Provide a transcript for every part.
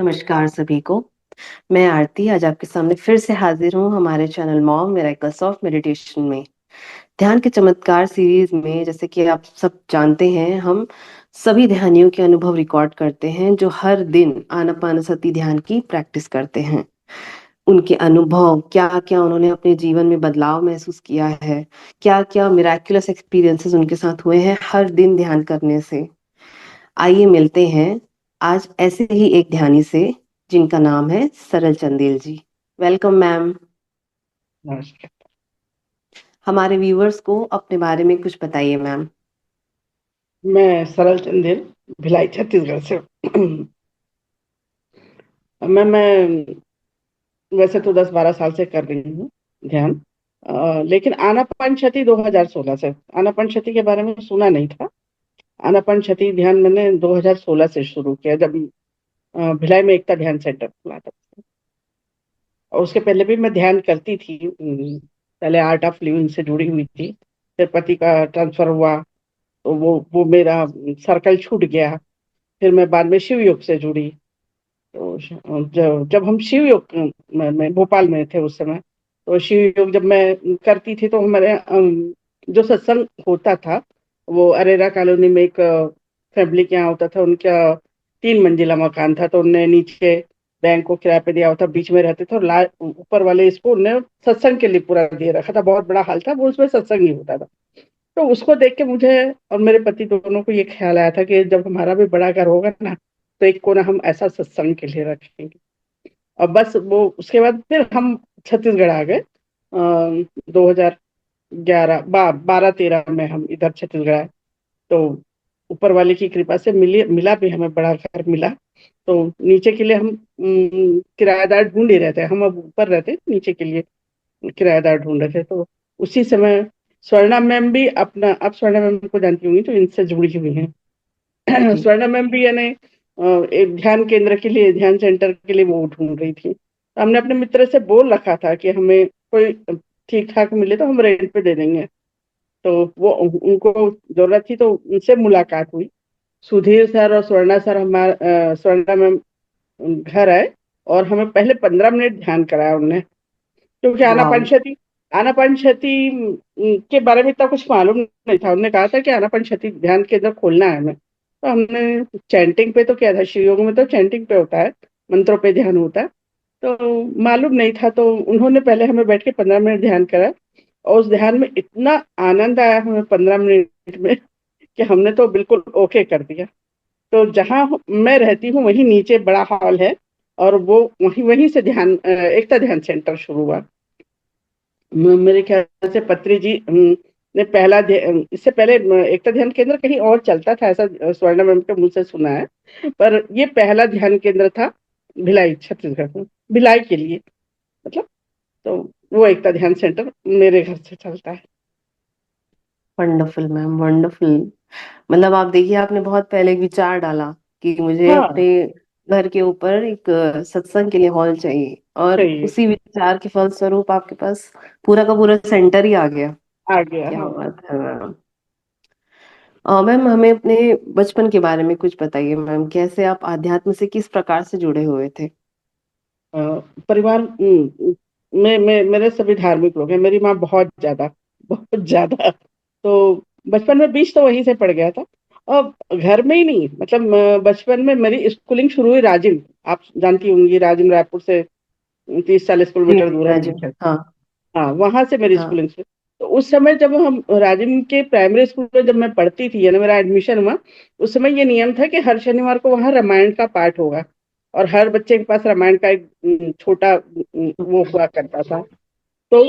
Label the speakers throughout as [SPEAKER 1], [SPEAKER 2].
[SPEAKER 1] नमस्कार सभी को। मैं आरती आज आपके सामने फिर से हाजिर हूँ हमारे channel mom miracles of meditation में। ध्यान के चमत्कार सीरीज में जैसे कि आप सब जानते हैं, हम सभी ध्यानियों के अनुभव रिकॉर्ड करते हैं जो हर दिन आनापानसति ध्यान की प्रैक्टिस करते हैं। उनके अनुभव, क्या क्या उन्होंने अपने जीवन में बदलाव महसूस किया है, क्या क्या मिराक्युलस एक्सपीरियंसेस उनके साथ हुए हैं हर दिन ध्यान करने से। आइए मिलते हैं आज ऐसे ही एक ध्यानी से जिनका नाम है सरल चंदेल जी। Welcome ma'am.
[SPEAKER 2] नमस्कार।
[SPEAKER 1] हमारे व्यूअर्स को अपने बारे में कुछ बताइए मैम।
[SPEAKER 2] मैं सरल चंदेल, भिलाई छत्तीसगढ़ से। मैं वैसे तो 10-12 साल से कर रही हूँ ध्यान। लेकिन आनापान क्षति 2016 से, आनापान क्षति के बारे में सुना नहीं था। आनापान क्षति ध्यान मैंने 2016 से शुरू किया, जब भिलाई में एकता ध्यान सेंटर खुला था। और उसके पहले भी मैं ध्यान करती थी। पहले आर्ट ऑफ लिविंग से जुड़ी हुई थी, फिर पति का ट्रांसफर हुआ तो वो मेरा सर्कल छूट गया। फिर मैं बाद में शिव योग से जुड़ी। तो जब जब हम शिव योग में भोपाल में थे उस समय, तो शिव योग जब मैं करती थी तो हमारे जो सत्संग होता था वो अरेरा कॉलोनी में एक फैमिली के यहाँ होता था। उनका 3 मंजिला मकान था, तो उनने नीचे बैंक को किराए पे दिया हुआ था, बीच में रहते थे, और ऊपर वाले इसको उनने सत्संग के लिए पूरा दे रखा था। बहुत बड़ा हॉल था वो, उसमें सत्संग ही होता था। तो उसको देख के मुझे और मेरे पति दोनों को ये ख्याल आया था कि जब हमारा भी बड़ा घर होगा ना, तो एक कोना हम ऐसा सत्संग के लिए रखेंगे। और बस वो उसके बाद फिर हम छत्तीसगढ़ आ गए। 2011 12-13 में हम इधर छत्तीसगढ़ आए। तो ऊपर वाले की कृपा से मिला भी, हमें बड़ा घर मिला। तो नीचे के लिए हम किराएदार ढूंढ ही रहे थे। हम अब ऊपर रहते, नीचे के लिए किराएदार ढूंढ रहे थे। तो उसी समय स्वर्णा मैम भी अपना, आप स्वर्णा मैम को जानती होंगी, तो इनसे जुड़ी हुई हैं।
[SPEAKER 1] जी।
[SPEAKER 2] स्वर्णा मैम भी यानी एक ध्यान केंद्र के लिए, ध्यान सेंटर के लिए वो ढूंढ रही थी। तो हमने अपने मित्र से बोल रखा था कि हमें कोई ठीक ठाक मिले तो हम रेंट पे दे देंगे। तो वो उनको जरूरत थी, तो उनसे मुलाकात हुई। सुधीर सर और स्वर्णा सर हमारे, स्वर्णा मैम घर आए और हमें पहले 15 मिनट ध्यान कराया उनने। क्योंकि
[SPEAKER 1] वाओ।
[SPEAKER 2] आनापानशति के बारे में इतना कुछ मालूम नहीं था। उन्होंने कहा था कि आनापानशति ध्यान केंद्र खोलना है हमें। तो हमने चैंटिंग पे तो किया था, शिव योग में तो चैंटिंग पे होता है, मंत्रों पे ध्यान होता है। तो मालूम नहीं था, तो उन्होंने पहले हमें बैठ के 15 मिनट ध्यान करा। और उस ध्यान में इतना आनंद आया हमें 15 मिनट में कि हमने तो बिल्कुल ओके कर दिया। तो जहाँ मैं रहती हूँ वहीं नीचे बड़ा हॉल है, और वो वहीं वहीं से एकता ध्यान सेंटर शुरू हुआ। मेरे ख्याल से पत्री जी ने इससे पहले एकता ध्यान केंद्र कहीं और चलता था, ऐसा स्वर्ण मैम के मुंह से सुना है। पर ये पहला ध्यान केंद्र था भिलाई छत्तीसगढ़ में, भिलाई के लिए मतलब। तो वो एकता ध्यान सेंटर मेरे घर से चलता है।
[SPEAKER 1] Wonderful ma'am, wonderful. मतलब आप देखिए, आपने बहुत पहले एक विचार डाला कि मुझे
[SPEAKER 2] हाँ,
[SPEAKER 1] अपने घर के ऊपर एक सत्संग के लिए हॉल चाहिए, और
[SPEAKER 2] चाहिए।
[SPEAKER 1] उसी विचार के फलस्वरूप आपके पास पूरा का पूरा सेंटर ही आ गया।
[SPEAKER 2] आ गया,
[SPEAKER 1] क्या
[SPEAKER 2] हाँ।
[SPEAKER 1] बात है मैम। मैम, हमें अपने बचपन के बारे में कुछ बताइए मैम। कैसे आप आध्यात्म से किस प्रकार से जुड़े हुए थे?
[SPEAKER 2] अ, परिवार में मेरे सभी धार्मिक लोग हैं। मेरी माँ बहुत ज्यादा, बहुत ज्यादा। तो बचपन में बीज तो वहीं से पड़ गया था। और घर में ही नहीं, मतलब बचपन में मेरी स्कूलिंग शुरू हुई राजिम, आप जानती होंगी, राजिम रायपुर से 30-40 किलोमीटर
[SPEAKER 1] जी
[SPEAKER 2] दूर है मेरे
[SPEAKER 1] राजू।
[SPEAKER 2] घर।
[SPEAKER 1] हाँ।
[SPEAKER 2] हाँ, वहां से मेरी
[SPEAKER 1] हाँ।
[SPEAKER 2] स्कूलिंग से। तो उस समय जब हम राजिम के प्राइमरी स्कूल में जब मैं पढ़ती थी, यानी मेरा एडमिशन हुआ, उस समय ये नियम था कि हर शनिवार को वहाँ रामायण का पाठ होगा। और हर बच्चे के पास रामायण का एक छोटा वो हुआ करता था। तो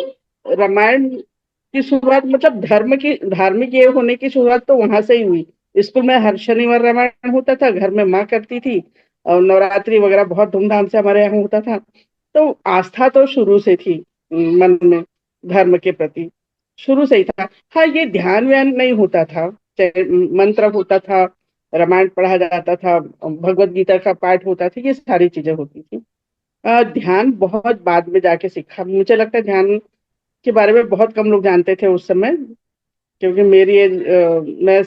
[SPEAKER 2] रामायण की शुरुआत, मतलब धार्मिक ये होने की शुरुआत तो वहां से ही हुई। स्कूल में हर शनिवार रामायण होता था, घर में माँ करती थी, और नवरात्रि वगैरह बहुत धूमधाम से हमारे यहाँ होता था। तो आस्था तो शुरू से थी मन में, धर्म के प्रति शुरू से ही था। हाँ, ये ध्यान व्यान नहीं होता था, चाहे मंत्र होता था, रामायण पढ़ा जाता था, भगवत गीता का पाठ होता था, ये सारी चीजें होती थी। ध्यान बहुत बाद में जाके सीखा। मुझे लगता है ध्यान के बारे में बहुत कम लोग जानते थे उस समय, क्योंकि मेरी एज, मैं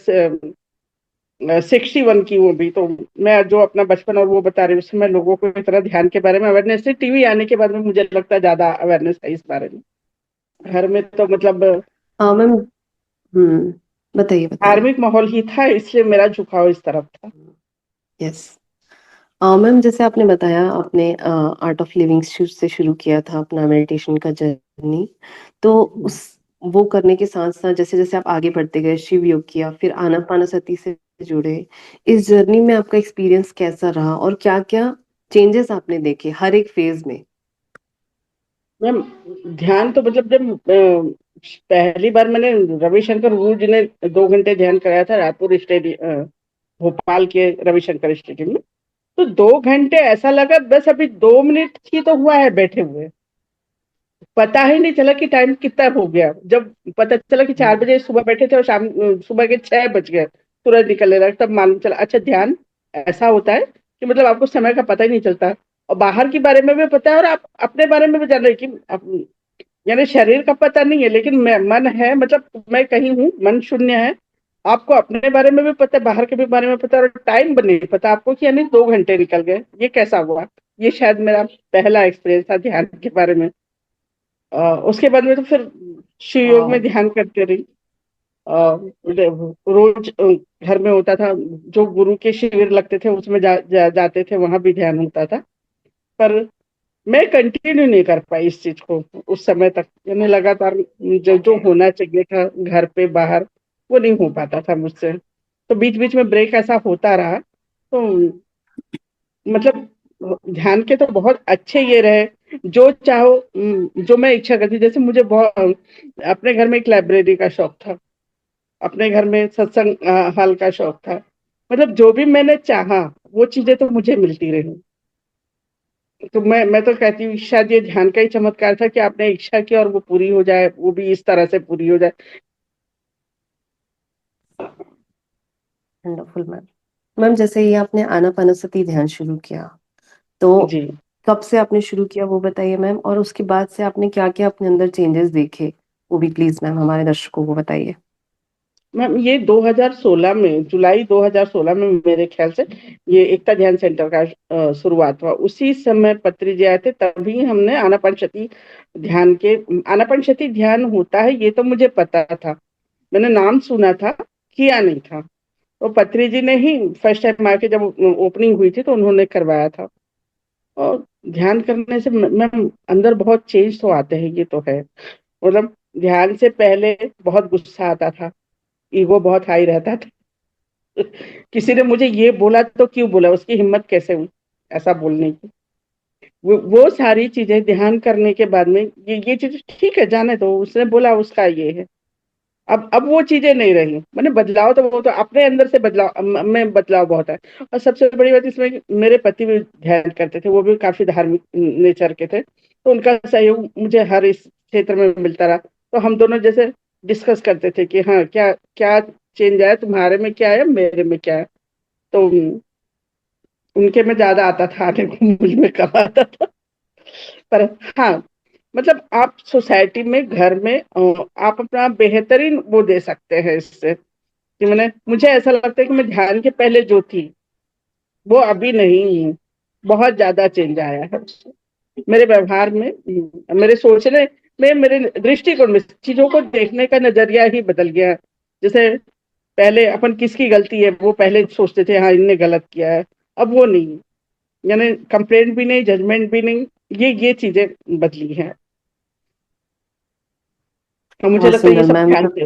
[SPEAKER 2] 61 की वो भी। तो मैं जो अपना बचपन और वो बता रही हूँ, उससे मैं लोगों को इतना ध्यान के बारे में अवेयरनेस से टीवी आने के बाद में मुझे लगता है ज्यादा अवेयरनेस है इस बारे में। घर में तो मतलब
[SPEAKER 1] हाँ मैम। हम्म। बताइए बताइए।
[SPEAKER 2] धार्मिक माहौल ही था, इसलिए मेरा झुकाव इस तरफ था।
[SPEAKER 1] यस। मैम जैसे आपने बताया आपने आर्ट ऑफ लिविंग से शुरू किया था अपना मेडिटेशन का जर्नी। तो उस वो करने के साथ साथ जैसे जैसे आप आगे बढ़ते गए शिव योग किया फिर आनापानसती से जुड़े। इस जर्नी में आपका एक्सपीरियंस कैसा रहा और क्या क्या चेंजेस आपने देखे हर एक फेज में?
[SPEAKER 2] मैम ध्यान तो मतलब जब पहली बार मैंने रविशंकर गुरु जी ने 2 घंटे ध्यान कराया था रायपुर स्टेडियम, भोपाल के रविशंकर स्टेडियम में। तो 2 घंटे ऐसा लगा बस अभी 2 मिनट ही तो हुआ है बैठे हुए। पता ही नहीं चला कि टाइम कितना हो गया। जब पता चला कि 4 बजे सुबह बैठे थे और शाम सुबह के 6 बज गए, सूरज निकलने लगा, तब मालूम चला अच्छा ध्यान ऐसा होता है कि मतलब आपको समय का पता ही नहीं चलता। और बाहर के बारे में भी पता है और आप अपने बारे में भी जान रहे हैं कि यानी शरीर का पता नहीं है लेकिन मन है, मतलब मैं कहीं हूँ, मन शून्य है। आपको अपने बारे में भी पता है, बाहर के भी बारे में पता है, और टाइम भी नहीं पता आपको कि यानी 2 घंटे निकल गए, ये कैसा हुआ। ये शायद मेरा पहला एक्सपीरियंस था ध्यान के बारे में। उसके बाद में तो फिर शिव योग में
[SPEAKER 1] वाह।
[SPEAKER 2] ध्यान करते रही। रोज घर में होता था, जो गुरु के शिविर लगते थे उसमें जाते थे, वहां भी ध्यान होता था। पर मैं कंटिन्यू नहीं कर पाई इस चीज को उस समय तक, यानी लगातार जो जो होना चाहिए था घर पे बाहर, वो नहीं हो पाता था मुझसे। तो बीच बीच में ब्रेक ऐसा होता रहा। तो मतलब ध्यान के तो बहुत अच्छे ये रहे, जो चाहो जो मैं इच्छा करती, जैसे मुझे बहुत अपने घर में एक लाइब्रेरी का शौक था, अपने घर में सत्संग हॉल का शौक था। मतलब जो भी मैंने चाहा वो चीजें तो मुझे मिलती रही। तो मैं तो कहती हूँ शायद ये ध्यान का ही चमत्कार था कि आपने इच्छा की और वो पूरी हो जाए, वो भी इस तरह से पूरी हो जाए।
[SPEAKER 1] Wonderful ma'am. मैम जैसे ये आपने आनापानसती ध्यान शुरू किया तो
[SPEAKER 2] जी
[SPEAKER 1] कब से आपने शुरू किया वो बताइए मैम और उसके बाद से आपने क्या क्या अपने अंदर चेंजेस देखे वो भी प्लीज मैम हमारे दर्शकों को बताइए।
[SPEAKER 2] मैम, ये 2016 में, जुलाई 2016 में मेरे ख्याल से ये एकता ध्यान सेंटर का शुरुआत हुआ। उसी समय पत्री जी आए थे, तभी हमने आनापानसती ध्यान के, आनापानसती ध्यान होता है ये तो मुझे पता था, मैंने नाम सुना था, किया नहीं था। तो पत्री जी ने ही फर्स्ट टाइम आके जब ओपनिंग हुई थी तो उन्होंने करवाया था। और ध्यान करने से मैम अंदर बहुत चेंज तो आते हैं, ये तो है। मतलब ध्यान से पहले बहुत गुस्सा आता था, ईगो बहुत हाई रहता था। किसी ने मुझे ये बोला तो क्यों बोला, उसकी हिम्मत कैसे हुई ऐसा बोलने की। वो सारी चीजें ध्यान करने के बाद में ये चीज ठीक है, जाने दो, उसने बोला उसका ये है। अब वो चीजें नहीं रही, मैंने बदलाव तो वो तो अपने अंदर से बदलाव में बदलाव बहुत है। और सबसे बड़ी बात इसमें कि मेरे पति भी ध्यान करते थे, वो भी काफी धार्मिक नेचर के थे, तो उनका सहयोग मुझे हर इस क्षेत्र में मिलता रहा। तो हम दोनों जैसे डिस्कस करते थे कि हाँ क्या क्या चेंज आया, तुम्हारे में क्या है, मेरे में क्या है। तो उनके में ज्यादा आता था आने को, मुझ में कम आता था। पर हाँ, मतलब आप सोसाइटी में, घर में आप अपना बेहतरीन वो दे सकते हैं इससे। कि मैंने, मुझे ऐसा लगता है कि मैं ध्यान के पहले जो थी वो अभी नहीं हूँ। बहुत ज्यादा चेंज आया है उससे। मेरे व्यवहार में, मेरे सोचने में, मेरे दृष्टिकोण में, चीजों को देखने का नजरिया ही बदल गया है। जैसे पहले अपन किसकी गलती है वो पहले सोचते थे, हाँ इनने गलत किया है, अब वो नहीं। यानी कंप्लेंट भी नहीं, जजमेंट भी नहीं, ये चीजें बदली हैं। और मुझे
[SPEAKER 1] बहुत
[SPEAKER 2] लगता है ये
[SPEAKER 1] सुंदर
[SPEAKER 2] सब
[SPEAKER 1] मैम।
[SPEAKER 2] ध्यान से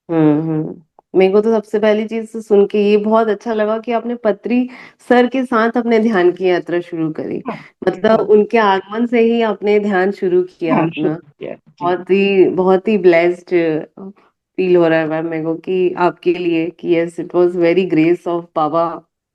[SPEAKER 2] हुआ।
[SPEAKER 1] मेरे को तो सबसे पहली चीज से सुन के ये बहुत अच्छा लगा कि आपने पत्री सर के साथ अपने ध्यान की यात्रा शुरू करी।
[SPEAKER 2] हाँ
[SPEAKER 1] मतलब
[SPEAKER 2] हाँ
[SPEAKER 1] उनके आगमन से ही आपने ध्यान शुरू किया
[SPEAKER 2] ध्यान
[SPEAKER 1] अपना।
[SPEAKER 2] शुरू किया जी।
[SPEAKER 1] बहुत ही ब्लेस्ड फील हो रहा है मैम मेरे को कि आपके लिए कि yes it was very grace of Baba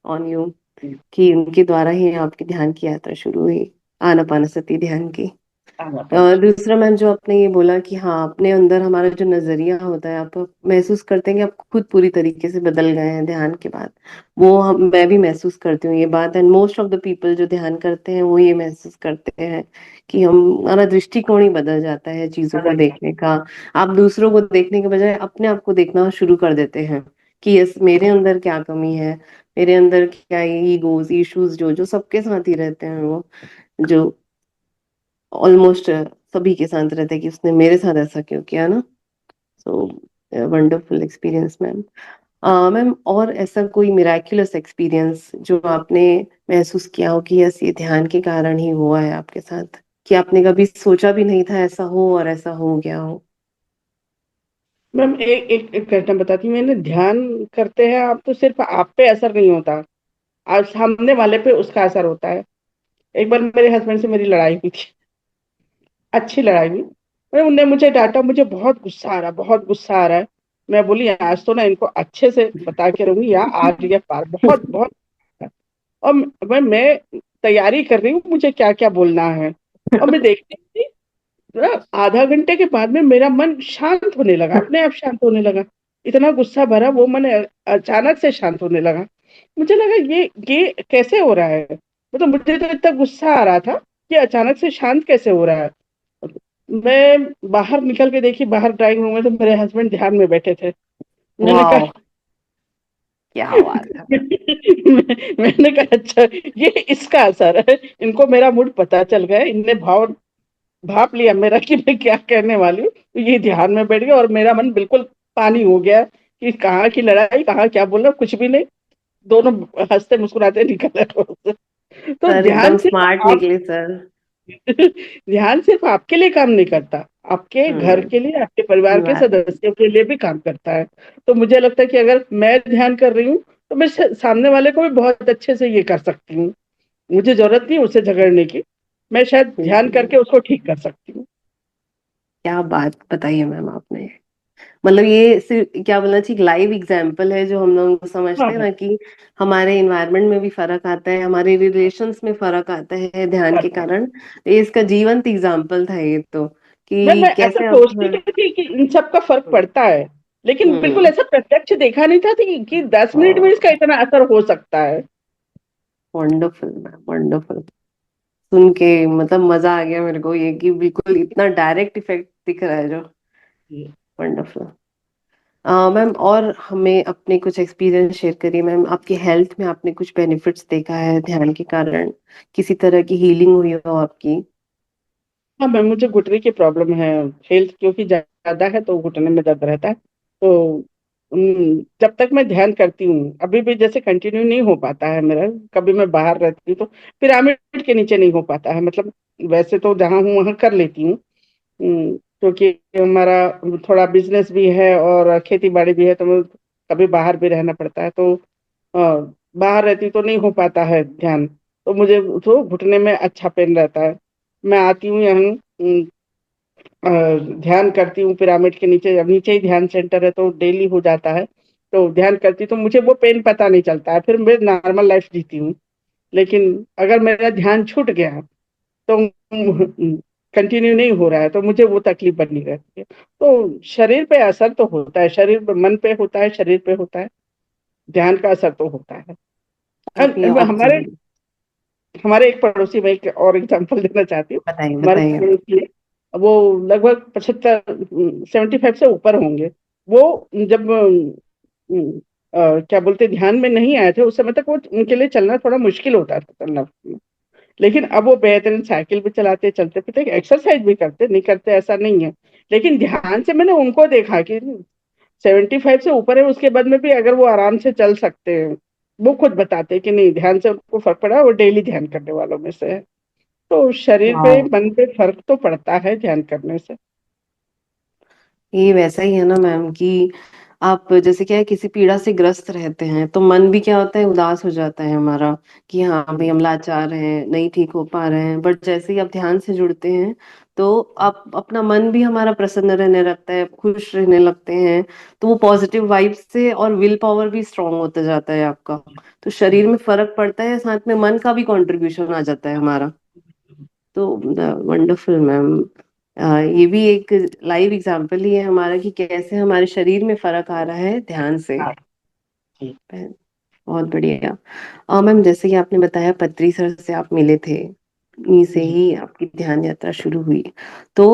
[SPEAKER 1] on you
[SPEAKER 2] जी,
[SPEAKER 1] कि उनके द्वारा ही आपकी ध्यान की यात्रा शुरू हुई आनापानसती ध्यान की।
[SPEAKER 2] आनापान।
[SPEAKER 1] दूसरा मैम जो आपने ये बोला कि हाँ अपने अंदर हमारा जो नजरिया होता है आप महसूस करते हैं कि आप खुद पूरी तरीके से बदल गए हैं ध्यान के बाद। मैं भी महसूस करती हूँ ये बात and most of the people जो ध्यान करते हैं वो ये महसूस करते हैं कि हमारा दृष्टिकोण ही बदल जाता है चीजों को
[SPEAKER 2] बदल गया।
[SPEAKER 1] देखने का। आप दूसरों को देखने के बजाय अपने आप को देखना शुरू कर देते हैं कि यस मेरे अंदर क्या कमी है, मेरे अंदर क्या ईगोज इश्यूज जो जो सबके साथ ही रहते हैं, वो जो ऑलमोस्ट सभी के साथ रहते हैं कि उसने मेरे साथ ऐसा क्यों किया ना। So wonderful experience ma'am. Ma'am और ऐसा कोई मिराक्युलस एक्सपीरियंस जो आपने महसूस किया हो कि यस ये ध्यान के कारण ही हुआ है आपके साथ, कि आपने कभी सोचा भी नहीं था ऐसा हो और ऐसा हो गया हो।
[SPEAKER 2] मैम एक घटना बताती हूँ। मैंने ध्यान करते हैं आप तो सिर्फ आप पे असर नहीं होता, आज सामने वाले पे उसका असर होता है। एक बार मेरे हस्बैंड से मेरी लड़ाई हुई थी, अच्छी लड़ाई हुई। उनने मुझे डांटा, मुझे बहुत गुस्सा आ रहा, बहुत गुस्सा आ रहा है। मैं बोली आज तो ना इनको अच्छे से बता के रहूंगी, या आज या पार बहुत बहुत। और मैं तैयारी कर रही हूँ मुझे क्या क्या बोलना है। और मैं देखती थी आधा घंटे के बाद में मेरा मन शांत होने लगा, अपने आप शांत होने लगा। इतना गुस्सा भरा वो मन अचानक से शांत होने लगा। मुझे लगा ये कैसे हो रहा है, मतलब मुझे तो इतना गुस्सा आ रहा था कि अचानक से शांत कैसे हो रहा है। मैं बाहर निकल के देखी, बाहर ड्राइंग रूम में तो मेरे हस्बैंड ध्यान में बैठे थे। मैंने
[SPEAKER 1] वाह,
[SPEAKER 2] कहा
[SPEAKER 1] क्या बात है मैम।
[SPEAKER 2] मैंने कहा अच्छा, ये इसका असर है, इनको मेरा मूड पता चल गया, इनने भाव भाप लिया मेरा कि मैं क्या कहने वाली हूँ, तो ये ध्यान में बैठ गया और मेरा मन बिल्कुल पानी हो गया कि कहाँ की लड़ाई, कहाँ क्या बोल रहा, कुछ भी नहीं। दोनों हंसते मुस्कुराते निकल गए। तो
[SPEAKER 1] सर
[SPEAKER 2] ध्यान
[SPEAKER 1] एकदम
[SPEAKER 2] सिर्फ
[SPEAKER 1] स्मार्ट
[SPEAKER 2] आप
[SPEAKER 1] निकले सर।
[SPEAKER 2] ध्यान सिर्फ आपके लिए काम नहीं करता, आपके घर
[SPEAKER 1] हम्म।
[SPEAKER 2] के लिए, आपके परिवार के
[SPEAKER 1] इन्वायरमेंट।
[SPEAKER 2] सदस्यों के लिए भी काम करता है। तो मुझे लगता है कि अगर मैं ध्यान कर रही हूँ तो मैं सामने वाले को भी बहुत अच्छे से ये कर सकती हूँ। मुझे जरूरत नहीं उससे झगड़ने की, मैं शायद ध्यान करके उसको ठीक कर सकती हूँ।
[SPEAKER 1] क्या बात बताई है मैम आपने। मतलब ये सिर्फ क्या बोलना चाहिए, लाइव एग्जाम्पल है जो हम लोग समझते
[SPEAKER 2] हाँ
[SPEAKER 1] हैं
[SPEAKER 2] हाँ।
[SPEAKER 1] ना कि हमारे इन्वायरमेंट में भी फर्क आता है, हमारे रिलेशंस में फर्क आता है ध्यान के
[SPEAKER 2] हाँ।
[SPEAKER 1] कारण। ये इसका जीवंत एग्जाम्पल था ये तो,
[SPEAKER 2] मैं
[SPEAKER 1] कि
[SPEAKER 2] ऐसा
[SPEAKER 1] कैसे आप।
[SPEAKER 2] सोचती थी कि इन सब का फर्क पड़ता है, लेकिन बिल्कुल
[SPEAKER 1] हम्म।
[SPEAKER 2] ऐसा प्रत्यक्ष देखा नहीं था कि 10 मिनट में इसका इतना असर हो सकता है।
[SPEAKER 1] Wonderful ma'am, wonderful. सुन के मतलब मजा आ गया मेरे को, ये कि बिल्कुल इतना डायरेक्ट इफेक्ट दिख रहा है जो। वंडरफुल। मैम और हमें अपने कुछ एक्सपीरियंस शेयर करिए मैम, आपकी हेल्थ में आपने कुछ बेनिफिट्स देखा है ध्यान के कारण, किसी तरह की हीलिंग हुई हो आपकी।
[SPEAKER 2] हाँ मैम, मुझे घुटने की प्रॉब्लम है। हेल्थ क्योंकि ज्यादा है तो घुटने में दर्द रहता है। तो जब तक मैं ध्यान करती हूँ, अभी भी जैसे कंटिन्यू नहीं हो पाता है मेरा, कभी मैं बाहर रहती हूँ तो पिरामिड के नीचे नहीं हो पाता है। मतलब वैसे तो जहाँ हूँ वहाँ कर लेती हूँ, क्योंकि हमारा थोड़ा बिजनेस भी है और खेती बाड़ी भी है, तो मैं कभी बाहर भी रहना पड़ता है। तो बाहर रहती तो नहीं हो पाता है ध्यान। तो मुझे तो घुटने में अच्छा पेन रहता है। मैं आती हूँ यहाँ, अ, ध्यान करती हूँ पिरामिड के नीचे, अब नीचे ही ध्यान सेंटर है तो डेली हो जाता है। तो ध्यान करती तो मुझे वो पेन पता नहीं चलता है, फिर मैं नॉर्मल लाइफ जीती हूँ। लेकिन अगर मेरा ध्यान छूट गया तो कंटिन्यू नहीं हो रहा है तो मुझे वो तकलीफ बनी रहती है। तो शरीर पे असर तो होता है, शरीर पे, मन पे होता है, शरीर पे होता है, ध्यान का असर तो होता है।
[SPEAKER 1] आप ये
[SPEAKER 2] हमारे
[SPEAKER 1] ऑब्जर्व।
[SPEAKER 2] हमारे एक पड़ोसी, मैं एक और एग्जांपल देना चाहती हूँ।
[SPEAKER 1] बताइए
[SPEAKER 2] हमारे
[SPEAKER 1] बताइए।
[SPEAKER 2] पड़ोसी है, वो लगभग 75, 75 से ऊपर होंगे। वो जब क्या बोलते ध्यान में नहीं आए थे उस समय तक, वो उनके लिए चलना थोड़ा मुश्किल होता था, चलना। लेकिन अब वो बेहतरीन साइकिल भी चलाते, चलते फिरते, एक्सरसाइज भी करते, नहीं करते ऐसा नहीं है। लेकिन ध्यान से मैंने उनको देखा कि 75 से ऊपर है, उसके बाद में भी अगर वो आराम से चल सकते हैं। वो खुद बताते हैं कि नहीं, ध्यान से उनको फर्क पड़ा, वो डेली ध्यान करने वालों में से है। तो शरीर पे,
[SPEAKER 1] वाह,
[SPEAKER 2] मन पे फर्क तो पड़ता है ध्यान करने से।
[SPEAKER 1] ये वैसा ही है ना मैम कि आप जैसे क्या है किसी पीड़ा से ग्रस्त रहते हैं तो मन भी क्या होता है उदास हो जाता है हमारा, कि हाँ भाई हम लाचार हैं, नहीं ठीक हो पा रहे हैं। बट जैसे ही आप ध्यान से जुड़ते हैं तो आप अपना मन भी हमारा प्रसन्न रहने लगता है, खुश रहने लगते हैं। तो वो पॉजिटिव वाइब से और विल पावर भी स्ट्रांग होता जाता है आपका। तो शरीर में फर्क पड़ता है, साथ में मन का भी कंट्रीब्यूशन आ जाता है हमारा। तो वंडरफुल मैम। ये भी एक लाइव एग्जांपल ही है हमारा कि कैसे हमारे शरीर में फर्क आ रहा है ध्यान से।
[SPEAKER 2] हाँ जी।
[SPEAKER 1] बहुत बढ़िया। मैम जैसे कि आपने बताया पत्री सर से आप मिले थे, उन्हीं से
[SPEAKER 2] जी।
[SPEAKER 1] ही आपकी ध्यान यात्रा शुरू हुई। तो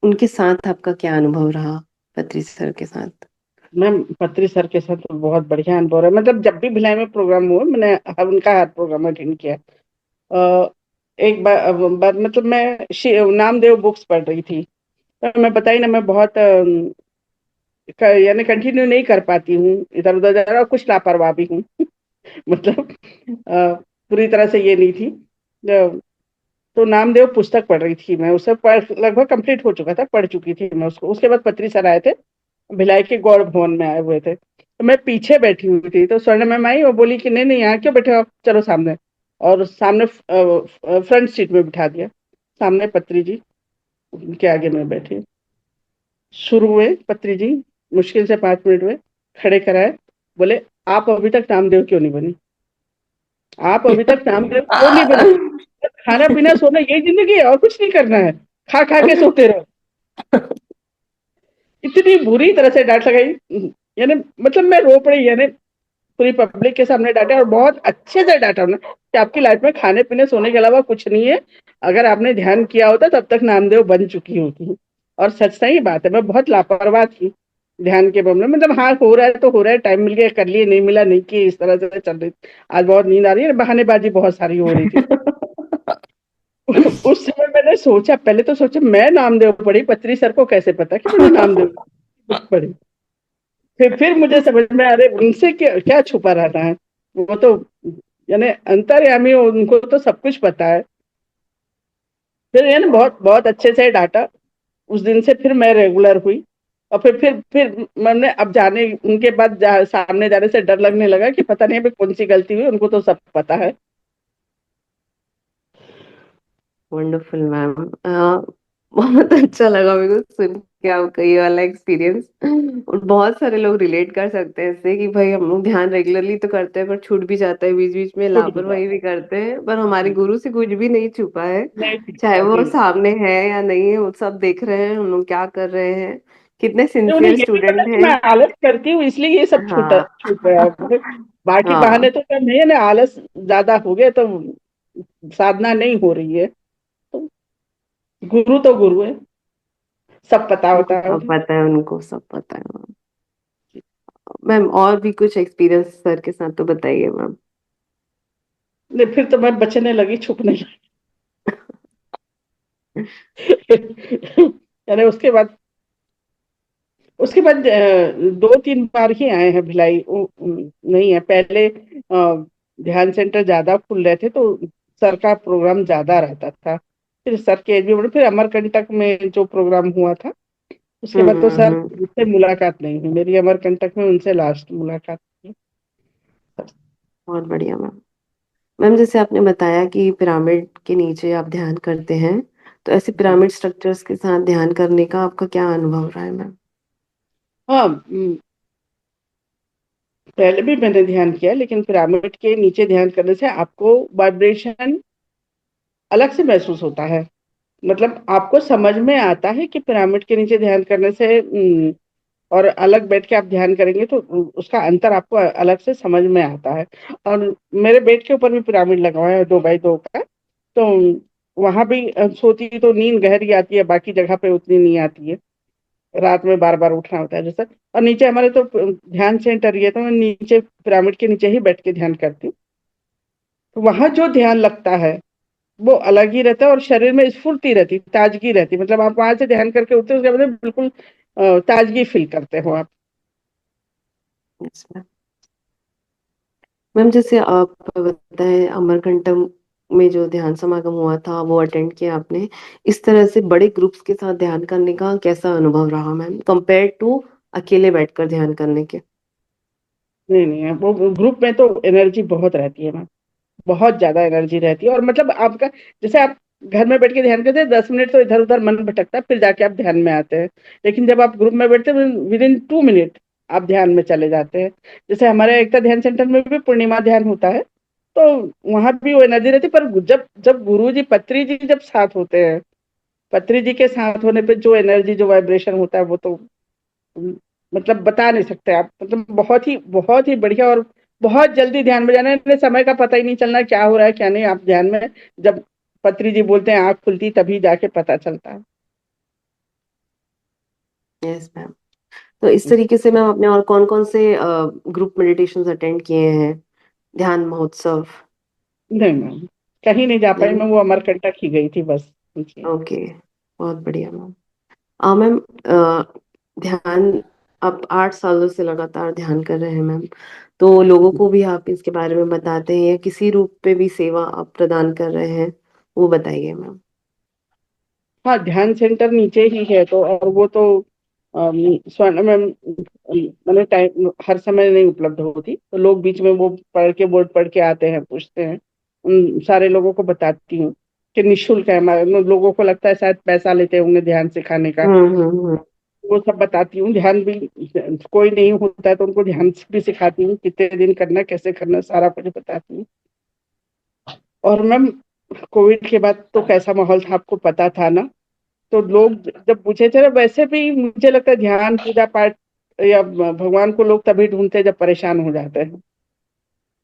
[SPEAKER 1] उनके साथ आपका क्या अनुभव रहा, पत्री सर के साथ।
[SPEAKER 2] मैम पत्री सर के साथ तो बहुत बढ़िया अनुभव है। मतलब जब भी भिलाई में प्रोग्राम हुआ मैंने उनका हर प्रोग्राम अटेंड किया। अ, एक बार मतलब मैं नामदेव बुक्स पढ़ रही थी, तो मैं बताई ना, मैं बहुत यानी कंटिन्यू नहीं कर पाती हूँ, इधर उधर जा रहा, और कुछ लापरवाह भी हूँ। मतलब पूरी तरह से ये नहीं थी। तो नामदेव पुस्तक पढ़ रही थी मैं, उसे पढ़ लगभग कंप्लीट हो चुका था, पढ़ चुकी थी मैं उसको। उसके बाद पत्री सर आए थे, भिलाई के गौड़ भवन में आए हुए थे, तो मैं पीछे बैठी हुई थी। तो स्वर्ण मैम आई और बोली कि नहीं नहीं, यहाँ क्यों बैठे हो आप, चलो सामने। और सामने फ्रंट सीट में बिठा दिया, सामने पत्री जी, उनके आगे मैं बैठी। शुरू हुए पत्री जी, मुश्किल से 5 मिनट हुए, खड़े कराए, बोले आप अभी तक नामदेव क्यों नहीं बनी, आप अभी तक नामदेव क्यों नहीं बनी, खाना पीना सोना यही जिंदगी है और कुछ नहीं करना है, खा खा के सोते रहो। इतनी बुरी तरह से डांट लगाई, यानी मतलब मैं रो पड़ी, यानी पूरी पब्लिक के सामने डांटा, और बहुत अच्छे से डांटा उन्होंने कि आपकी लाइफ में खाने पीने सोने के अलावा कुछ नहीं है, अगर आपने ध्यान किया होता तब तक नामदेव बन चुकी होती। और सच सही बात है, मैं बहुत लापरवाह थी ध्यान के मामले में। मतलब हाँ, हो रहा है तो हो रहा है, टाइम मिल गया कर लिए, नहीं मिला नहीं किए, इस तरह से चल रही। आज बहुत नींद आ रही है, बहानेबाजी बहुत सारी हो रही थी। उस समय मैंने सोचा, पहले तो सोचा मैं नामदेव पढ़ी, पत्री सर को कैसे पता कि मैंने नामदेव बुक पढ़ी। फिर मुझे समझ में आ रहा है उनसे क्या क्या छुपा रहना है, वो तो यानी अंतर्यामी हो, उनको तो सब कुछ पता है। फिर यानी बहुत बहुत अच्छे से डांटा। उस दिन से फिर मैं रेगुलर हुई। और फिर मैंने अब जाने उनके बाद सामने जाने से डर लगने लगा कि पता नहीं अभी कौन सी गलती हुई, उनको तो सब पता है।
[SPEAKER 1] Wonderful ma'am. बहुत अच्छा लगा मेरे को सुन के आपका ये वाला एक्सपीरियंस। और बहुत सारे लोग रिलेट कर सकते हैं इससे कि भाई हम लोग ध्यान रेगुलरली तो करते हैं पर छूट भी जाता है, बीच बीच में
[SPEAKER 2] छूट भी
[SPEAKER 1] लापरवाही
[SPEAKER 2] जाता
[SPEAKER 1] भी करते हैं, पर हमारे
[SPEAKER 2] है,
[SPEAKER 1] गुरु से कुछ भी नहीं छुपा है।
[SPEAKER 2] नहीं
[SPEAKER 1] चाहे
[SPEAKER 2] छूटा
[SPEAKER 1] वो
[SPEAKER 2] जी।
[SPEAKER 1] सामने है या नहीं है, वो सब देख रहे हैं हम लोग क्या कर रहे हैं, कितने
[SPEAKER 2] तो उन्हें
[SPEAKER 1] सिंसियर
[SPEAKER 2] ये भी पता
[SPEAKER 1] स्टूडेंट
[SPEAKER 2] कि
[SPEAKER 1] हैं।
[SPEAKER 2] मैं आलस करती हूँ, इसलिए ये सब छूटा
[SPEAKER 1] हाँ।
[SPEAKER 2] छूट गया है मुझे। बाकी बहाने
[SPEAKER 1] हाँ।
[SPEAKER 2] तो सब नहीं है ना, आलस ज्यादा हो गया तो साधना नहीं हो रही है। तो गुरु तो गुरु है, सब पता
[SPEAKER 1] उनको
[SPEAKER 2] होता है
[SPEAKER 1] सब
[SPEAKER 2] उन्हें।
[SPEAKER 1] पता है, उनको सब पता है। मैम और भी कुछ एक्सपीरियंस सर के साथ तो बताइए मैम।
[SPEAKER 2] नहीं, फिर तो मैं बचने लगी, छुपने लगी। यानी उसके बाद 2-3 बार ही आए हैं भिलाई, नहीं है पहले। ध्यान सेंटर ज्यादा खुल रहे थे तो सर का प्रोग्राम ज्यादा रहता था। फिर सर के एज भी बढ़े, फिर अमरकंटक में जो प्रोग्राम हुआ था, उसके बाद तो सर
[SPEAKER 1] हम्म।
[SPEAKER 2] से मुलाकात नहीं हुई मेरी, अमरकंटक में उनसे लास्ट मुलाकात थी।
[SPEAKER 1] बहुत बढ़िया मैम। मैम जैसे आपने बताया कि पिरामिड के नीचे आप ध्यान करते हैं, तो ऐसे पिरामिड स्ट्रक्चर्स के साथ ध्यान करने का आपका क्या अनुभव रहा है मैम?
[SPEAKER 2] हाँ, पहले भी मैंने ध्यान किया, लेकिन पिरामिड के नीचे ध्यान करने से आपको वाइब्रेशन अलग से महसूस होता है। मतलब आपको समझ में आता है कि पिरामिड के नीचे ध्यान करने से और अलग बैठ के आप ध्यान करेंगे तो उसका अंतर आपको अलग से समझ में आता है। और मेरे बेड के ऊपर भी पिरामिड लगा हुआ है 2x2 का। तो वहां भी सोती तो नींद गहरी आती है, बाकी जगह पे उतनी नहीं आती है। रात में बार बार उठना होता है जैसा। और नीचे हमारे तो ध्यान सेंटर ही है, तो मैं नीचे पिरामिड के नीचे ही बैठ के ध्यान करती हूँ। तो वहां जो ध्यान लगता है वो अलग ही रहता है, और शरीर में स्फूर्ति रहती, ताजगी रहती। मतलब आप वहां से ध्यान करके उठते हो, उसके बाद में बिल्कुल ताजगी फील करते हो आप।
[SPEAKER 1] Yes ma'am. मैम जैसे आप बताएं अमरकंटम में जो ध्यान समागम हुआ था वो अटेंड किया आपने, इस तरह से बड़े ग्रुप्स के साथ ध्यान करने का कैसा अनुभव रहा मैम, कंपेयर टू अकेले बैठकर ध्यान करने के?
[SPEAKER 2] नहीं नहीं, वो ग्रुप में तो एनर्जी बहुत रहती है मैम, बहुत ज्यादा एनर्जी रहती है। और मतलब आपका, जैसे आप घर में बैठ के ध्यान करते हैं 10 मिनट तो इधर उधर मन भटकता है, फिर जाके आप ध्यान में आते हैं। लेकिन जब आप ग्रुप में बैठते हैं, विद इन 2 मिनट आप ध्यान में चले जाते हैं। जैसे हमारे एकता ध्यान सेंटर में भी पूर्णिमा ध्यान होता है, तो वहां भी वो एनर्जी रहती है। पर जब जब गुरु जी पत्री जी जब साथ होते हैं, पत्री जी के साथ होने पे जो एनर्जी जो वाइब्रेशन होता है वो तो मतलब बता नहीं सकते आप। मतलब बहुत ही बढ़िया, और बहुत जल्दी ध्यान में जाना है, समय का पता ही नहीं चलना क्या हो रहा है क्या नहीं। आप ध्यान में जब पत्री जी बोलते हैं आंख खुलती, तभी जाके पता चलता है।
[SPEAKER 1] Yes ma'am. तो इस तरीके से मैम आपने और कौन कौन से ग्रुप मेडिटेशंस अटेंड किए हैं, ध्यान महोत्सव?
[SPEAKER 2] नहीं मैम, कहीं नहीं जा पाई
[SPEAKER 1] नहीं।
[SPEAKER 2] मैं, वो अमरकंटक ही गई थी बस। जी।
[SPEAKER 1] ओके, बहुत बढ़िया मैम। मैम, ध्यान, आप 8 सालों से लगातार ध्यान कर रहे हैं मैम, तो लोगों को भी आप इसके बारे में बताते हैं या किसी रूप पे भी सेवा आप प्रदान कर रहे हैं, वो बताइए मैम।
[SPEAKER 2] हाँ, ध्यान सेंटर नीचे ही है, तो और वो तो स्वर्ण मैम, मैंने टाइम हर समय नहीं उपलब्ध होती, तो लोग बीच में वो पढ़ के, बोर्ड पढ़ के आते हैं, पूछते हैं। उन सारे लोगों को बताती हूँ कि निःशुल्क है हमारे, लोगों को लगता है शायद पैसा लेते होंगे ध्यान सिखाने का।
[SPEAKER 1] हम्म।
[SPEAKER 2] वो सब बताती हूँ। ध्यान भी, कोई नहीं होता है तो उनको ध्यान भी सिखाती हूँ, कितने दिन करना, कैसे करना, सारा कुछ बताती हूँ। और मैम, कोविड के बाद तो कैसा माहौल था आपको पता था ना, तो लोग जब पूछे थे ना, वैसे भी मुझे लगता है ध्यान पूजा पाठ या भगवान को लोग तभी ढूंढते हैं जब परेशान हो जाते हैं।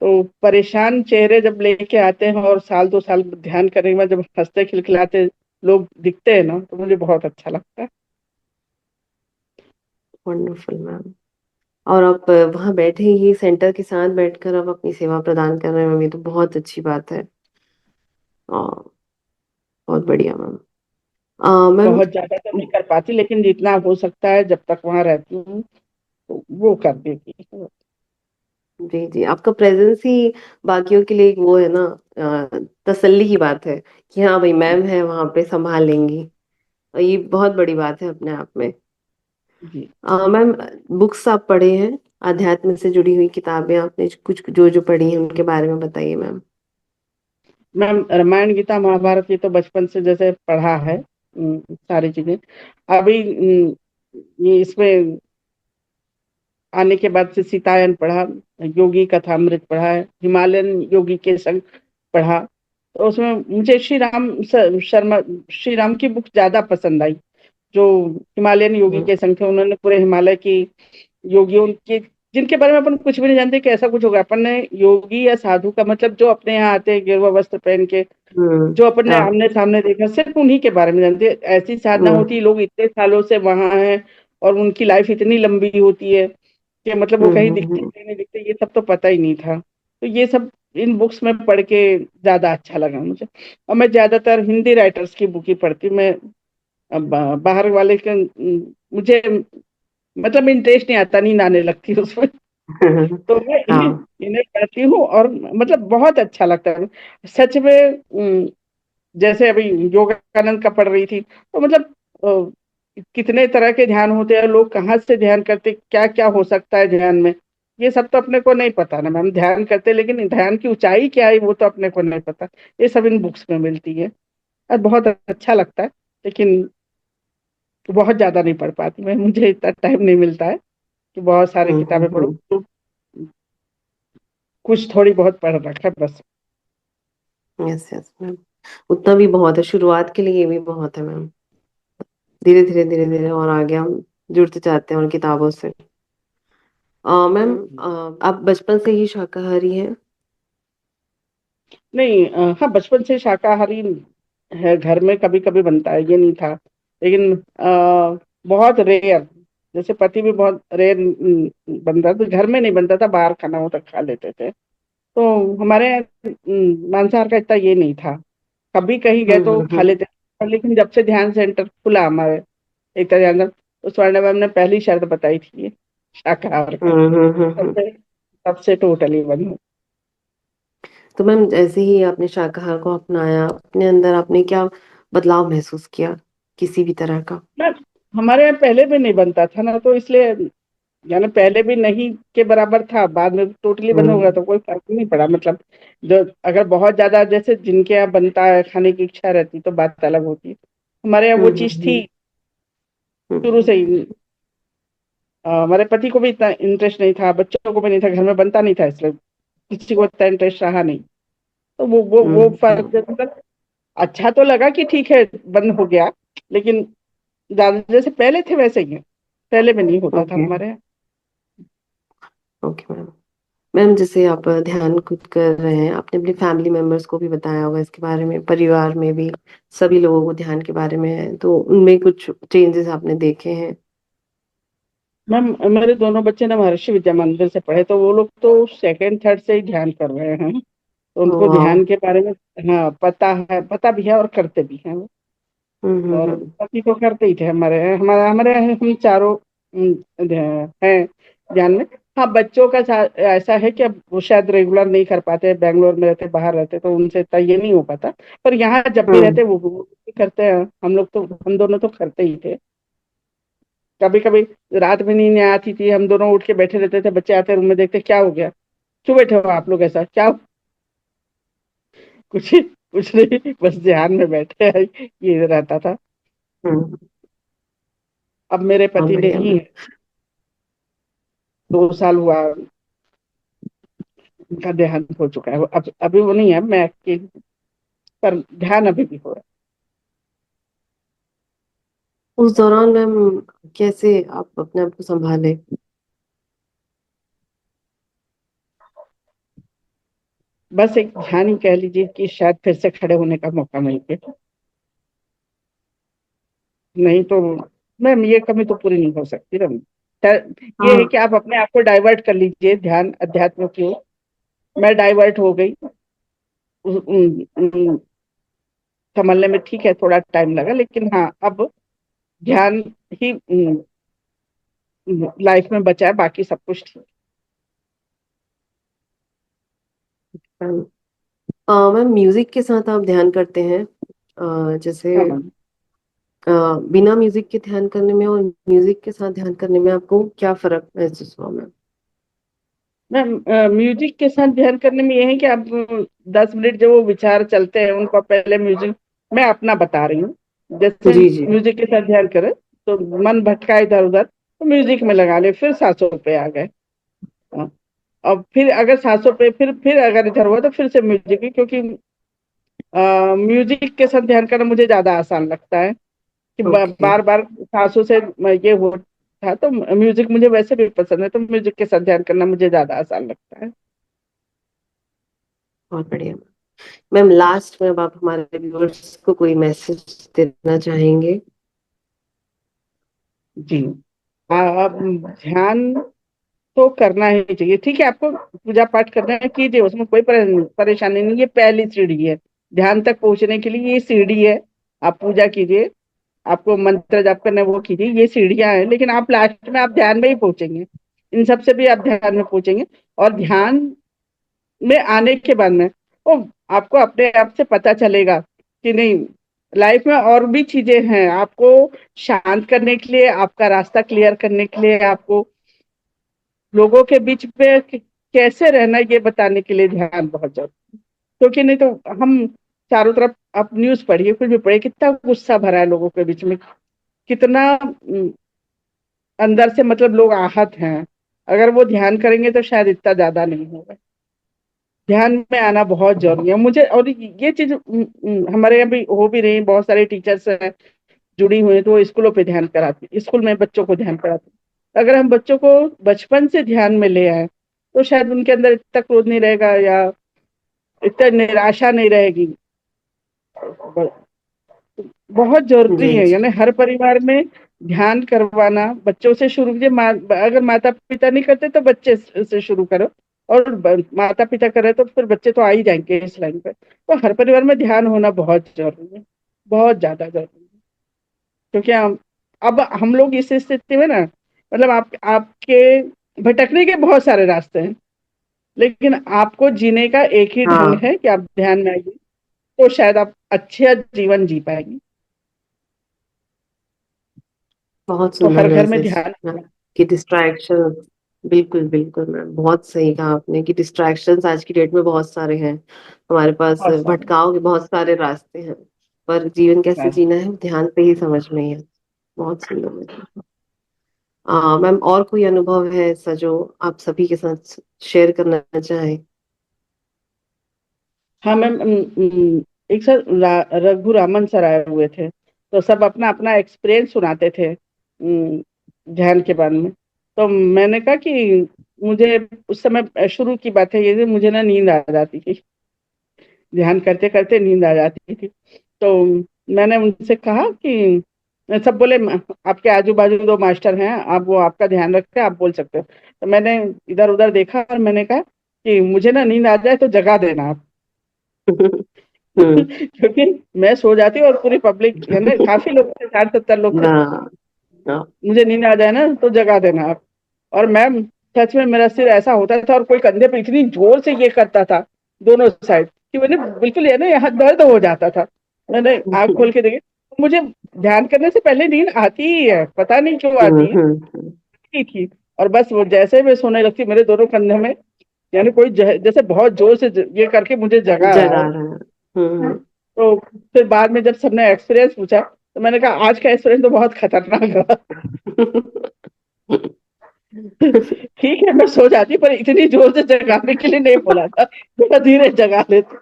[SPEAKER 2] तो परेशान चेहरे जब लेके आते हैं और साल 2 साल ध्यान करने के बाद जब हंसते खिलखिलाते लोग दिखते हैं ना, तो मुझे बहुत अच्छा लगता है।
[SPEAKER 1] Wonderful ma'am. और आप वहाँ बैठे ही सेंटर के साथ बैठकर आप अपनी सेवा प्रदान कर रहे हैं मैम, ये तो बहुत अच्छी बात है। बहुत बढ़िया मैम। मैम,
[SPEAKER 2] बहुत ज्यादा तो नहीं कर पाती, लेकिन जितना हो सकता है जब तक वहां रहती हूँ तो वो कर देती हूँ।
[SPEAKER 1] जी जी, आपका प्रेजेंस ही बाकियों के लिए एक वो है ना, तसल्ली की बात है कि हाँ भाई मैम है वहां पे, संभाल लेंगी। और ये बहुत बड़ी बात है अपने आप में।
[SPEAKER 2] जी
[SPEAKER 1] मैम, बुक्स आप पढ़े हैं, अध्यात्म से जुड़ी हुई किताबें आपने कुछ जो जो पढ़ी हैं उनके बारे में बताइए मैम।
[SPEAKER 2] मैम, रामायण गीता महाभारत ये तो बचपन से जैसे पढ़ा है, सारी चीजें। अभी ये इसमें आने के बाद से सीतायन पढ़ा, योगी कथामृत पढ़ा है, हिमालयन योगी के संग पढ़ा। तो उसमें मुझे शर्मा श्री राम की बुक ज्यादा पसंद आई। जो हिमालयन योगी
[SPEAKER 1] हम्म
[SPEAKER 2] के संग थे, उन्होंने पूरे हिमालय की योगियों के, जिनके बारे में अपन कुछ भी नहीं जानते कि ऐसा कुछ होगा, अपन ने योगी या साधु का मतलब जो अपने यहाँ आते हैं गेरुआ वस्त्र पहन के, जो अपन ने
[SPEAKER 1] हाँ।
[SPEAKER 2] आमने सामने देखा, सिर्फ उन्हीं के बारे में जानते हैं। ऐसी साधना
[SPEAKER 1] हम्म
[SPEAKER 2] होती है, लोग इतने सालों से वहां हैं और उनकी लाइफ इतनी लंबी होती है कि मतलब वो कहीं दिखते
[SPEAKER 1] हम्म।
[SPEAKER 2] नहीं दिखते, ये सब तो पता ही नहीं था। तो ये सब इन बुक्स में पढ़ के ज्यादा अच्छा लगा मुझे। और मैं ज्यादातर हिंदी राइटर्स की बुक ही पढ़ती हूँ। मैं बाहर वाले के मुझे मतलब इंटरेस्ट नहीं आता, नींद आने लगती है उसमें। तो मैं
[SPEAKER 1] हाँ।
[SPEAKER 2] इन्हें पढ़ती हूँ और मतलब बहुत अच्छा लगता है सच में। जैसे अभी योगानंद का पढ़ रही थी, तो मतलब कितने तरह के ध्यान होते हैं, लोग कहाँ से ध्यान करते, क्या क्या हो सकता है ध्यान में, ये सब तो अपने को नहीं पता ना। हम ध्यान करते, लेकिन ध्यान की ऊंचाई क्या है वो तो अपने को नहीं पता। ये सब इन बुक्स में मिलती है और बहुत अच्छा लगता है। लेकिन बहुत ज्यादा नहीं पढ़ पाती मैं, मुझे इतना टाइम नहीं मिलता है कि बहुत सारी किताबें पढूं।
[SPEAKER 1] हम्म।
[SPEAKER 2] तो कुछ थोड़ी बहुत पढ़ रखा है बस।
[SPEAKER 1] यस यस मैम, उतना भी बहुत है, शुरुआत के लिए ये भी बहुत है मैम। धीरे धीरे धीरे धीरे और आगे हम जुड़ते जाते हैं उन किताबों से। मैम, आप बचपन से ही शाकाहारी हैं?
[SPEAKER 2] नहीं, हाँ, बचपन से शाकाहारी है, घर में कभी कभी बनता है, ये नहीं था। लेकिन बहुत रेयर, जैसे पति भी बहुत रेयर बनता, तो घर में नहीं बनता था, बाहर खाना हो तो खा लेते थे। तो हमारे यहाँ मांसाहार का इतना ये नहीं था, कभी कहीं गए तो खा
[SPEAKER 1] हम्म।
[SPEAKER 2] लेते थे। लेकिन जब से ध्यान सेंटर खुला हमारे एक तरह ध्यान, तो स्वर्ण मैम ने पहली शर्त बताई थी ये शाकाहार का, तब
[SPEAKER 1] हम्म।
[SPEAKER 2] से तब से टोटली बंद हो।
[SPEAKER 1] तो मैम, जैसे ही आपने शाकाहार को अपनाया, अपने अंदर आपने क्या बदलाव महसूस किया, किसी भी तरह का?
[SPEAKER 2] ना, हमारे यहाँ पहले भी नहीं बनता था ना, तो इसलिए यानी पहले भी नहीं के बराबर था, बाद में टोटली बंद हो गया
[SPEAKER 1] हम्म
[SPEAKER 2] तो कोई फर्क नहीं पड़ा। मतलब जो अगर बहुत ज्यादा जैसे जिनके यहाँ बनता है, खाने की इच्छा रहती तो बात अलग होती। हमारे यहाँ वो चीज थी
[SPEAKER 1] हम्म।
[SPEAKER 2] शुरू
[SPEAKER 1] हम्म।
[SPEAKER 2] से ही। हमारे पति को भी इतना इंटरेस्ट नहीं था, बच्चों को भी नहीं था, घर में बनता नहीं था, इसलिए किसी को इतना इंटरेस्ट रहा नहीं। तो वो फर्क
[SPEAKER 1] हम्म।
[SPEAKER 2] मतलब अच्छा तो लगा कि ठीक है बंद हो गया, लेकिन ज्यादा जैसे पहले थे वैसे ही है, पहले में नहीं होता था
[SPEAKER 1] ओके।
[SPEAKER 2] हमारे यहाँ।
[SPEAKER 1] Okay ma'am. मैम, जैसे आप ध्यान खुद कर रहे हैं, आपने अपने फैमिली मेंबर्स को भी बताया होगा इसके बारे में, परिवार में भी सभी लोगों को ध्यान के बारे में है, तो उनमें कुछ चेंजेस आपने देखे हैं?
[SPEAKER 2] मैम मेरे दोनों बच्चे ना महर्षि विद्या मंदिर से पढ़े, तो वो लोग तो सेकंड थर्ड से ही ध्यान कर रहे हैं, तो उनको
[SPEAKER 1] वाह।
[SPEAKER 2] ध्यान के बारे में हाँ पता है, पता भी है और करते भी हैं वो। और
[SPEAKER 1] हम्म।
[SPEAKER 2] पति तो करते ही थे हमारे, हमारे हम चारों हैं ध्यान में। हाँ बच्चों का ऐसा है कि अब वो शायद रेगुलर नहीं कर पाते, बेंगलोर में रहते, बाहर रहते, तो उनसे इतना ये नहीं हो पाता। पर यहाँ जब भी
[SPEAKER 1] हम्म।
[SPEAKER 2] रहते वो भी करते हैं, हम लोग तो हम दोनों तो करते ही थे। कभी कभी रात में नींद नहीं आती थी, हम दोनों उठ के बैठे रहते थे, बच्चे आते रूम में, देखते क्या हो गया, क्यों बैठे हो आप लोग, ऐसा क्या कुछ कुछ नहीं, बस ध्यान में बैठे हैं, ये रहता था।
[SPEAKER 1] हम्म।
[SPEAKER 2] अब मेरे
[SPEAKER 1] बहुत
[SPEAKER 2] पति
[SPEAKER 1] बढ़िया
[SPEAKER 2] नहीं
[SPEAKER 1] मैम।
[SPEAKER 2] है, 2 साल हुआ उनका देहांत हो चुका है, अब अभी वो नहीं है, मैं अकेली, पर ध्यान अभी भी हो रहा
[SPEAKER 1] उस दौरान मैम कैसे आप अपने आप को संभाले?
[SPEAKER 2] है। बस एक ध्यान ही कह लीजिए कि शायद फिर से खड़े होने का मौका मिल गया, नहीं तो मैम ये कमी तो पूरी नहीं हो सकती ना। ये है
[SPEAKER 1] हाँ।
[SPEAKER 2] कि आप अपने आप को डाइवर्ट कर लीजिए ध्यान अध्यात्म की ओर। मैं डाइवर्ट हो गई संभलने में, ठीक है थोड़ा टाइम लगा, लेकिन हाँ अब ध्यान ही लाइफ में बचा है, बाकी सब कुछ ठीक
[SPEAKER 1] मैम मैम म्यूजिक के साथ आप ध्यान करते हैं? जैसे
[SPEAKER 2] है। हाँ
[SPEAKER 1] बिना म्यूजिक के ध्यान करने में और म्यूजिक के साथ ध्यान करने में आपको क्या फर्क महसूस हुआ मैम?
[SPEAKER 2] मैम, म्यूजिक के साथ ध्यान करने में ये है कि आप 10 मिनट जो वो विचार चलते हैं उनको पहले म्यूजिक, मैं अपना बता रही हूँ, जैसे
[SPEAKER 1] जी जी।
[SPEAKER 2] म्यूजिक के साथ ध्यान करें तो मन भटका इधर उधर, तो म्यूजिक में लगा ले, फिर सांसों पे आ गए। हाँ, और फिर अगर सांसों पे फिर अगर इधर हुआ तो फिर से म्यूजिक ही, क्योंकि म्यूजिक के साथ ध्यान करना मुझे ज्यादा आसान लगता है कि
[SPEAKER 1] ओके।
[SPEAKER 2] बार बार सांसों से ये हो था, तो म्यूजिक मुझे वैसे भी पसंद है, तो म्यूजिक के साथ ध्यान करना मुझे ज्यादा आसान लगता है।
[SPEAKER 1] बहुत बढ़िया मैम। लास्ट में अब आप हमारे व्यूअर्स को कोई मैसेज देना चाहेंगे?
[SPEAKER 2] जी, आप ध्यान तो करना ही चाहिए, ठीक है, आपको पूजा पाठ करना है कीजिए, उसमें कोई परेशानी नहीं, ये पहली सीढ़ी है ध्यान तक पहुंचने के लिए, ये सीढ़ी है। आप पूजा कीजिए, आपको मंत्र जाप करना है वो कीजिए, ये सीढ़ियां हैं, लेकिन आप लास्ट में आप ध्यान में ही पहुंचेंगे, इन सब से भी आप ध्यान में पहुंचेंगे। और ध्यान में आने के बाद में वो आपको अपने आप से पता चलेगा कि नहीं, लाइफ में और भी चीजें हैं, आपको शांत करने के लिए, आपका रास्ता क्लियर करने के लिए, आपको लोगों के बीच में कैसे रहना ये बताने के लिए ध्यान बहुत जरूरी, क्योंकि नहीं तो हम चारों तरफ, आप न्यूज पढ़िए, कुछ भी पढ़िए, कितना गुस्सा भरा है लोगों के बीच में, कितना अंदर से मतलब लोग आहत हैं। अगर वो ध्यान करेंगे तो शायद इतना ज्यादा नहीं होगा। ध्यान में आना बहुत जरूरी है मुझे, और ये चीज हमारे यहाँ भी हो भी रही, बहुत सारे टीचर्स हैं जुड़ी हुई हैं, तो वो स्कूलों पे ध्यान कराती, स्कूल में बच्चों को ध्यान कराती। अगर हम बच्चों को बचपन से ध्यान में ले आए तो शायद उनके अंदर इतना क्रोध नहीं रहेगा, या इतना निराशा नहीं रहेगी। बहुत जरूरी
[SPEAKER 1] जी
[SPEAKER 2] है,
[SPEAKER 1] जी।
[SPEAKER 2] यानी हर परिवार में ध्यान करवाना बच्चों से शुरू कीजिए। अगर माता पिता नहीं करते तो बच्चे से शुरू करो, और माता पिता करे तो फिर बच्चे तो आ ही जाएंगे इस लाइन पे। तो हर परिवार में ध्यान होना बहुत जरूरी है, बहुत ज्यादा जरूरी है, क्योंकि अब हम लोग इस स्थिति में ना, मतलब आपके भटकने के बहुत सारे रास्ते हैं, लेकिन आपको जीने का एक ही ढंग
[SPEAKER 1] हाँ।
[SPEAKER 2] है कि आप ध्यान में आइए, तो शायद आप अच्छा जीवन जी पाएंगे।
[SPEAKER 1] बहुत
[SPEAKER 2] तो
[SPEAKER 1] सुंदर
[SPEAKER 2] हर घर में
[SPEAKER 1] मैसेज
[SPEAKER 2] ध्यान।
[SPEAKER 1] मैम। कि डिस्ट्रैक्शन, बिल्कुल बिल्कुल मैम, बहुत सही कहा आपने कि डिस्ट्रैक्शंस आज की डेट में बहुत सारे हैं हमारे पास,
[SPEAKER 2] बहुत सारे
[SPEAKER 1] भटकाव के बहुत सारे रास्ते हैं, पर जीवन कैसे जीना है ध्यान पे ही समझ में ही है। बहुत सुंदर मैसेज। मैम और कोई अनुभव है ऐसा जो आप सभी के साथ शेयर करना चाहें?
[SPEAKER 2] हाँ मैम, एक सर रघु रामन सर आए हुए थे, तो सब अपना अपना एक्सपीरियंस सुनाते थे ध्यान के बारे में। तो मैंने कहा कि मुझे उस समय शुरू की बात है ये, मुझे ना नींद आ जाती थी, ध्यान करते करते नींद आ जाती थी। तो मैंने उनसे कहा कि सब बोले आपके आजू बाजू दो मास्टर हैं, आप वो आपका ध्यान रखते हैं, आप बोल सकते हो। तो मैंने इधर उधर देखा और मैंने कहा कि मुझे ना नींद आ जाए तो जगा देना आप।
[SPEAKER 1] हम्म।
[SPEAKER 2] क्योंकि मैं सो जाती हूँ और पूरी पब्लिक है ना, काफी लोग थे, 60-70 लोग थे।
[SPEAKER 1] हाँ हाँ।
[SPEAKER 2] मुझे नींद आ जाए ना तो जगा देना आप। और मैम, सच में मेरा सिर ऐसा होता था और कोई कंधे पे इतनी जोर से ये करता था दोनों साइड कि मैंने बिल्कुल है ना यहाँ दर्द हो जाता था। मैंने आंख खोल के देखी, मुझे ध्यान करने से पहले नींद आती ही है, पता नहीं क्यों आती है,
[SPEAKER 1] हम्म।
[SPEAKER 2] आती थी। और बस वो जैसे ही मैं सोने लगती, मेरे दोनों कंधे में यानी कोई जैसे बहुत जोर से ये करके मुझे जगा रहा
[SPEAKER 1] जगा
[SPEAKER 2] है।
[SPEAKER 1] रहा है।
[SPEAKER 2] तो फिर बाद में जब सबने एक्सपीरियंस पूछा तो मैंने कहा आज का एक्सपीरियंस तो बहुत खतरनाक रहा। ठीक है, मैं सो जाती पर इतनी जोर से जगाने के लिए नहीं बोला था, थोड़ा धीरे जगा लेते।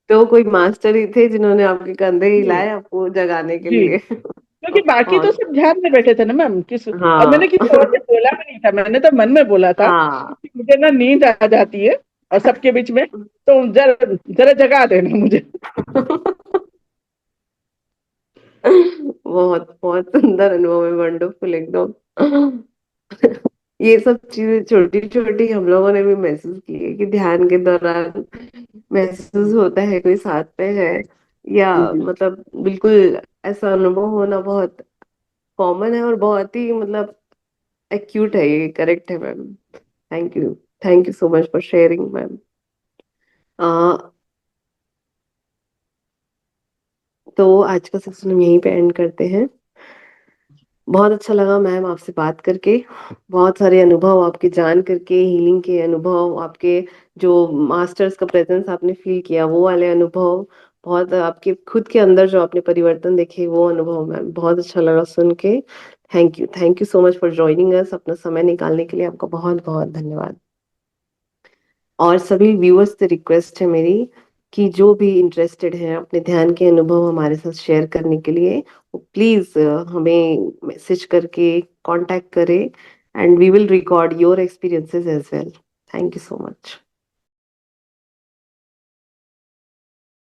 [SPEAKER 1] तो कोई मास्टर ही थे जिन्होंने आपके कंधे
[SPEAKER 2] जी
[SPEAKER 1] हिलाए आपको जगाने के
[SPEAKER 2] जी,
[SPEAKER 1] लिए।
[SPEAKER 2] क्योंकि बाकी तो
[SPEAKER 1] और
[SPEAKER 2] सब ध्यान में बैठे थे ना मैम, किस और मैंने
[SPEAKER 1] हाँ।
[SPEAKER 2] किसी और से बोला भी नहीं था, मैंने तो मन में बोला था
[SPEAKER 1] हाँ।
[SPEAKER 2] कि मुझे ना नींद आ जाती है और सबके बीच में, तो जरा जरा जगा देना मुझे।
[SPEAKER 1] बहुत बहुत सुंदर अनुभव है, वंडरफुल एकदम। ये सब चीजें छोटी छोटी हम लोगों ने भी महसूस की है कि ध्यान के दौरान महसूस होता है कोई साथ में है, या
[SPEAKER 2] जी
[SPEAKER 1] मतलब बिल्कुल ऐसा अनुभव होना बहुत कॉमन है और बहुत ही मतलब एक्यूट है, ये करेक्ट है ma'am. Thank you, thank you so much for sharing ma'am. तो आज का सेक्शन हम यहीं पे एंड करते हैं। बहुत अच्छा लगा मैम आपसे बात करके, बहुत सारे अनुभव आपके जान करके, हीलिंग के अनुभव आपके, जो मास्टर्स का प्रेजेंस आपने फील किया वो वाले अनुभव, बहुत आपके खुद के अंदर जो आपने परिवर्तन देखे वो अनुभव मैम, बहुत अच्छा लगा सुन के। Thank you so much for joining us, अपना समय निकालने के लिए आपका बहुत बहुत धन्यवाद। और सभी व्यूअर्स से रिक्वेस्ट है मेरी कि जो भी इंटरेस्टेड हैं अपने ध्यान के अनुभव हमारे साथ शेयर करने के लिए, वो प्लीज हमें मैसेज करके कांटेक्ट करें, and we will record your experiences as well. Thank you so much.